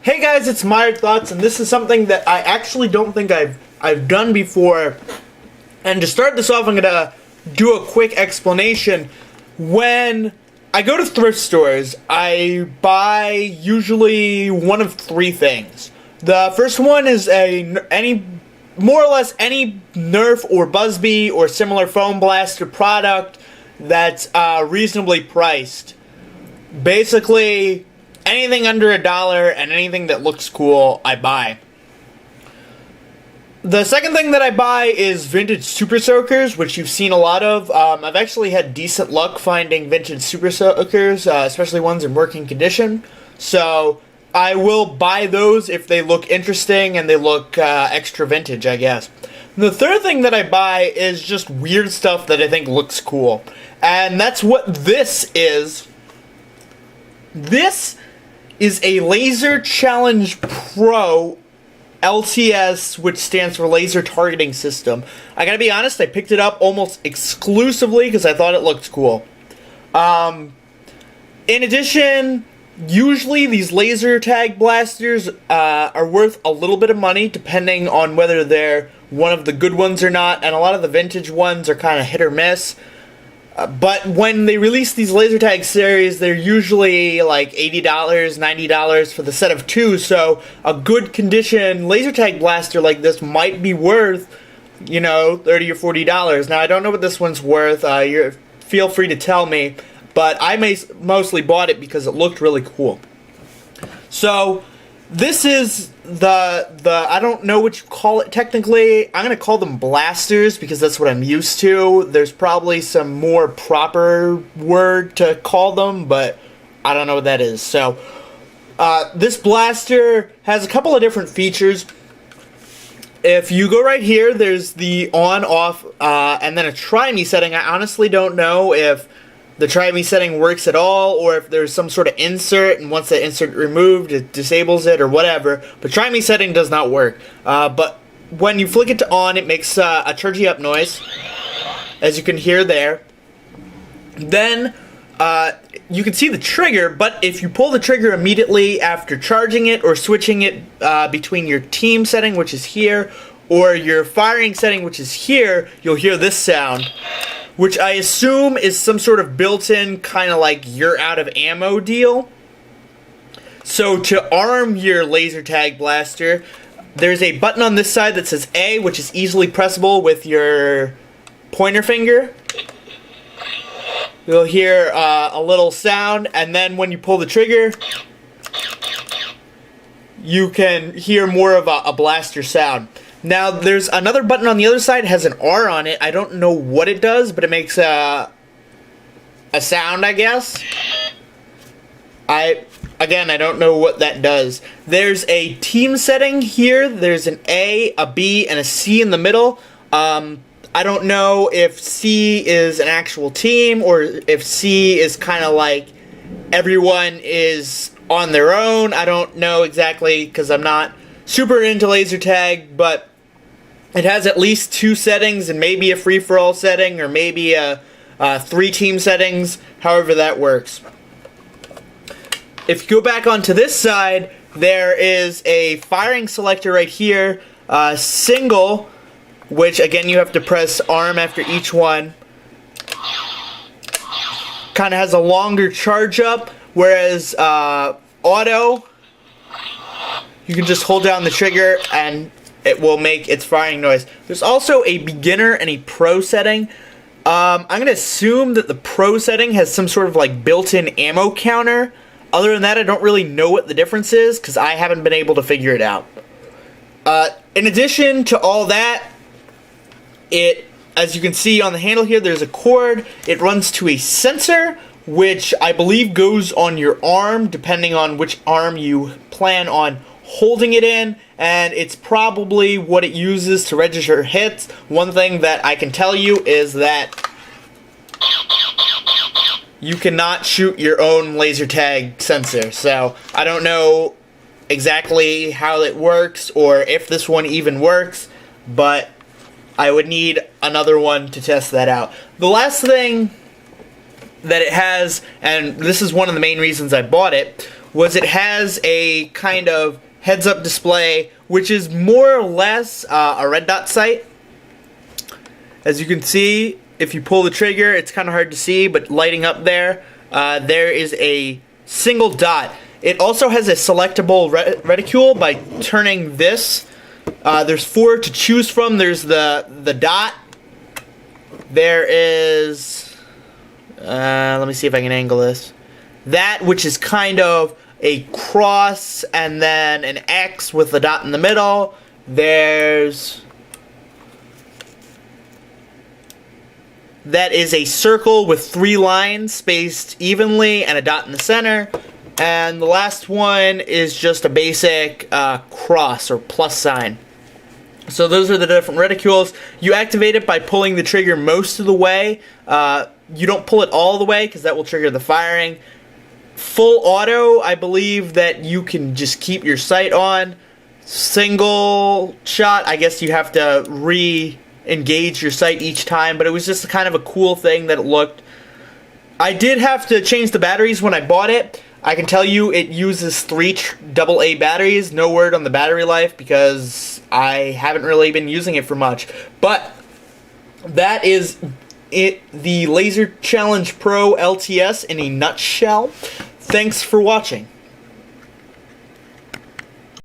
Hey guys, it's Meyer Thoughts, and this is something that I actually don't think I've done before. And to start this off, I'm gonna do a quick explanation. When I go to thrift stores, I buy usually one of three things. The first one is more or less any Nerf or Buzzbee or similar foam blaster product that's reasonably priced. Basically, anything under $1 and anything that looks cool, I buy. The second thing that I buy is vintage Super Soakers, which you've seen a lot of. I've actually had decent luck finding vintage Super Soakers, especially ones in working condition. So I will buy those if they look interesting and they look extra vintage, I guess. The third thing that I buy is just weird stuff that I think looks cool. And that's what this is. This is a Laser Challenge Pro L.T.S, which stands for Laser Targeting System. I gotta be honest, I picked it up almost exclusively because I thought it looked cool. In addition, usually these laser tag blasters are worth a little bit of money depending on whether they're one of the good ones or not, and a lot of the vintage ones are kind of hit or miss. But when they release these laser tag series, they're usually like $80, $90 for the set of two, so a good condition laser tag blaster like this might be worth, $30 or $40. Now, I don't know what this one's worth. Feel free to tell me, but I mostly bought it because it looked really cool. So, this is the I don't know what you call it technically. I'm going to call them blasters because that's what I'm used to. There's probably some more proper word to call them, but I don't know what that is. So, this blaster has a couple of different features. If you go right here, there's the on-off and then a try me setting. I honestly don't know if the try me setting works at all, or if there's some sort of insert, and once that insert removed, it disables it, or whatever. But try me setting does not work. But when you flick it to on, it makes a chargey up noise, as you can hear there. Then you can see the trigger, but if you pull the trigger immediately after charging it, or switching it between your team setting, which is here, or your firing setting, which is here, you'll hear this sound, which I assume is some sort of built-in kind of like you're out of ammo deal. So to arm your laser tag blaster, there's a button on this side that says A, which is easily pressable with your pointer finger. You'll hear a little sound, and then when you pull the trigger, you can hear more of a blaster sound. Now, there's another button on the other side, it has an R on it. I don't know what it does, but it makes a sound, I guess. I don't know what that does. There's a team setting here. There's an A, a B, and a C in the middle. I don't know if C is an actual team, or if C is kind of like everyone is on their own. I don't know exactly, because I'm not super into laser tag, but it has at least two settings, and maybe a free-for-all setting, or maybe three team settings, however that works. If you go back onto this side, there is a firing selector right here, single, which again you have to press arm after each one. Kind of has a longer charge up, whereas auto, you can just hold down the trigger and it will make its firing noise. There's also a beginner and a pro setting. I'm going to assume that the pro setting has some sort of like built-in ammo counter. Other than that, I don't really know what the difference is because I haven't been able to figure it out. In addition to all that, as you can see on the handle here, there's a cord. It runs to a sensor, which I believe goes on your arm, depending on which arm you plan on holding it in, and it's probably what it uses to register hits. One thing that I can tell you is that you cannot shoot your own laser tag sensor, so I don't know exactly how it works or if this one even works, but I would need another one to test that out. The last thing that it has, and this is one of the main reasons I bought it, was it has a kind of heads-up display, which is more or less a red dot sight. As you can see, if you pull the trigger, it's kind of hard to see, but lighting up there, there is a single dot. It also has a selectable reticule by turning this. There's 4 to choose from. There's the dot. There is, let me see if I can angle this. That, which is kind of a cross, and then an X with the dot in the middle. There's, that is a circle with 3 lines spaced evenly and a dot in the center. And the last one is just a basic cross or plus sign. So those are the different reticules. You activate it by pulling the trigger most of the way. You don't pull it all the way because that will trigger the firing. Full auto, I believe that you can just keep your sight on. Single shot, I guess you have to re-engage your sight each time, but it was just kind of a cool thing that it looked. I did have to change the batteries when I bought it. I can tell you it uses 3 AA batteries. No word on the battery life because I haven't really been using it for much. But that is it, the Laser Challenge Pro LTS in a nutshell. Thanks for watching.